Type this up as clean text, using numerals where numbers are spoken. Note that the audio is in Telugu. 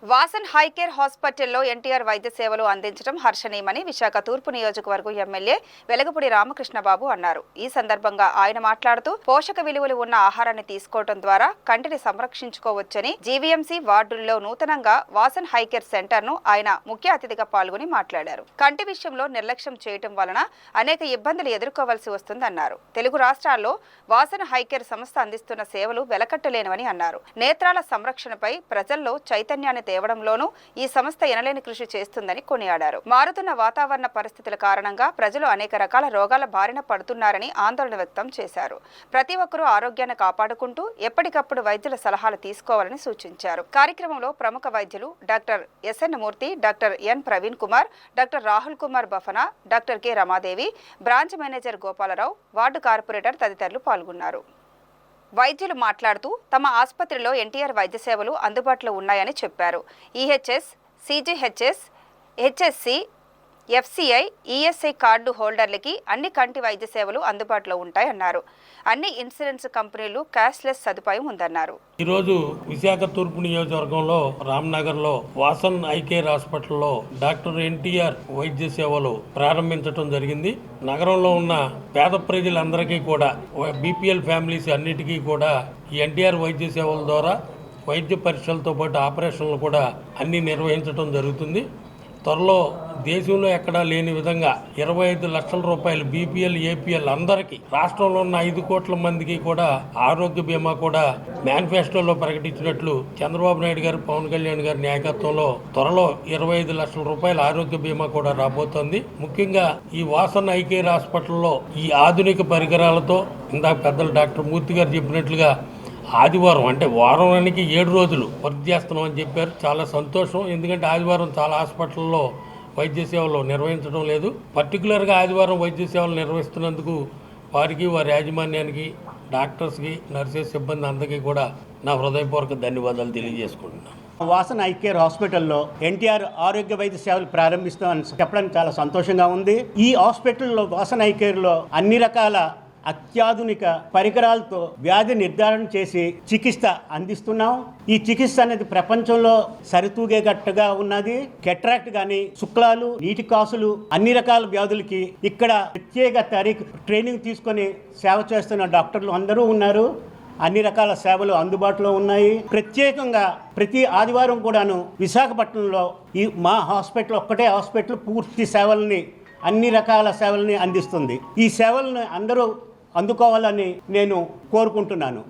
వాసన్ హైకేర్ హాస్పిటల్లో ఎన్టీఆర్ వైద్య సేవలు అందించడం హర్షణీయమని విశాఖ తూర్పు నియోజకవర్గం ఎమ్మెల్యే వెలగపూడి రామకృష్ణబాబు అన్నారు. ఈ సందర్భంగా ఆయన మాట్లాడుతూ పోషక విలువలు ఉన్న ఆహారాన్ని తీసుకోవడం ద్వారా కంటిని సంరక్షించుకోవచ్చని జీవీఎంసీ వార్డుల్లో నూతనంగా వాసన్ హైకేర్ సెంటర్ను ఆయన ముఖ్య అతిథిగా పాల్గొని మాట్లాడారు. కంటి విషయంలో నిర్లక్ష్యం చేయడం వలన అనేక ఇబ్బందులు ఎదుర్కోవాల్సి వస్తుందన్నారు. తెలుగు రాష్ట్రాల్లో వాసన్ హైకేర్ సంస్థ అందిస్తున్న సేవలు వెలకట్టలేనివని అన్నారు. నేత్రాల సంరక్షణపై ప్రజల్లో చైతన్యాన్ని తేవడంలోనూ ఈ సంస్థ ఎనలేని కృషి చేస్తుందని కొనియాడారు. మారుతున్న వాతావరణ పరిస్థితుల కారణంగా ప్రజలు అనేక రకాల రోగాల బారిన పడుతున్నారని ఆందోళన వ్యక్తం చేశారు. ప్రతి ఒక్కరూ ఆరోగ్యాన్ని కాపాడుకుంటూ ఎప్పటికప్పుడు వైద్యుల సలహాలు తీసుకోవాలని సూచించారు. కార్యక్రమంలో ప్రముఖ వైద్యులు doctor SN Murthy, doctor N Praveen Kumar, doctor Rahul Kumar Bafna, doctor K Ramadevi, branch manager Gopalarao, ward corporator తదితరులు పాల్గొన్నారు. వైద్యులు మాట్లాడుతూ తమ ఆసుపత్రిలో ఎన్టీఆర్ వైద్య సేవలు అందుబాటులో ఉన్నాయని చెప్పారు. EHS, CGHS, HSC, FCI, ESI card హోల్డర్లకి అన్ని కంటి వైద్య సేవలు అందుబాటులో ఉంటాయన్నారు. అన్ని ఇన్సూరెన్స్ కంపెనీలు క్యాష్లెస్ సదుపాయం ఉందన్నారు. ఈరోజు విశాఖ తూర్పు నియోజకవర్గంలో రామ్నగర్లో వాసన్ ఐకేర్ హాస్పిటల్లో డాక్టర్ ఎన్టీఆర్ వైద్య సేవలు ప్రారంభించడం జరిగింది. నగరంలో ఉన్న పేద ప్రజలందరికీ కూడా, బీపీఎల్ ఫ్యామిలీస్ అన్నిటికీ కూడా ఈ ఎన్టీఆర్ వైద్య సేవల ద్వారా వైద్య పరీక్షలతో పాటు ఆపరేషన్లు కూడా అన్ని నిర్వహించడం జరుగుతుంది. త్వరలో దేశంలో ఎక్కడా లేని విధంగా 25 లక్షల రూపాయలు బీపీఎల్, ఏపీఎల్ అందరికీ, రాష్ట్రంలో ఉన్న 5 కోట్ల మందికి కూడా ఆరోగ్య బీమా కూడా మేనిఫెస్టోలో ప్రకటించినట్లు చంద్రబాబు నాయుడు గారు, పవన్ కళ్యాణ్ గారి నాయకత్వంలో త్వరలో 25 లక్షల రూపాయల ఆరోగ్య బీమా కూడా రాబోతోంది. ముఖ్యంగా ఈ వాసన్ ఐకేర్ హాస్పిటల్లో ఈ ఆధునిక పరికరాలతో ఇందాక పెద్దలు డాక్టర్ మూర్తి గారు చెప్పినట్లుగా ఆదివారం అంటే వారానికి 7 రోజులు వర్క్ చేస్తున్నాం అని చెప్పారు. చాలా సంతోషం. ఎందుకంటే ఆదివారం చాలా హాస్పిటల్లో వైద్య సేవలు నిర్వహించడం లేదు. పర్టికులర్గా ఆదివారం వైద్య సేవలు నిర్వహిస్తున్నందుకు వారికి, వారి యాజమాన్యానికి, డాక్టర్స్కి, నర్సెస్ సిబ్బంది అందరికీ కూడా నా హృదయపూర్వక ధన్యవాదాలు తెలియజేసుకుంటున్నాను. వాసన్ ఐకేర్ హాస్పిటల్లో ఎన్టీఆర్ ఆరోగ్య వైద్య సేవలు ప్రారంభిస్తామని చెప్పడానికి చాలా సంతోషంగా ఉంది. ఈ హాస్పిటల్లో వాసన్ ఐకేర్లో అన్ని రకాల అత్యాధునిక పరికరాలతో వ్యాధి నిర్ధారణ చేసి చికిత్స అందిస్తున్నాం. ఈ చికిత్స అనేది ప్రపంచంలో సరితూగేటట్టుగా ఉన్నది. కెట్రాక్ట్ కానీ, శుక్లాలు, నీటి కాసులు, అన్ని రకాల వ్యాధులకి ఇక్కడ ప్రత్యేక ట్రైనింగ్ తీసుకొని సేవ చేస్తున్న డాక్టర్లు అందరూ ఉన్నారు. అన్ని రకాల సేవలు అందుబాటులో ఉన్నాయి. ప్రత్యేకంగా ప్రతి ఆదివారం కూడాను విశాఖపట్నంలో ఈ మా హాస్పిటల్ ఒక్కటే హాస్పిటల్ పూర్తి సేవల్ని, అన్ని రకాల సేవల్ని అందిస్తుంది. ఈ సేవలను అందరూ అందుకోవాలని నేను కోరుకుంటున్నాను.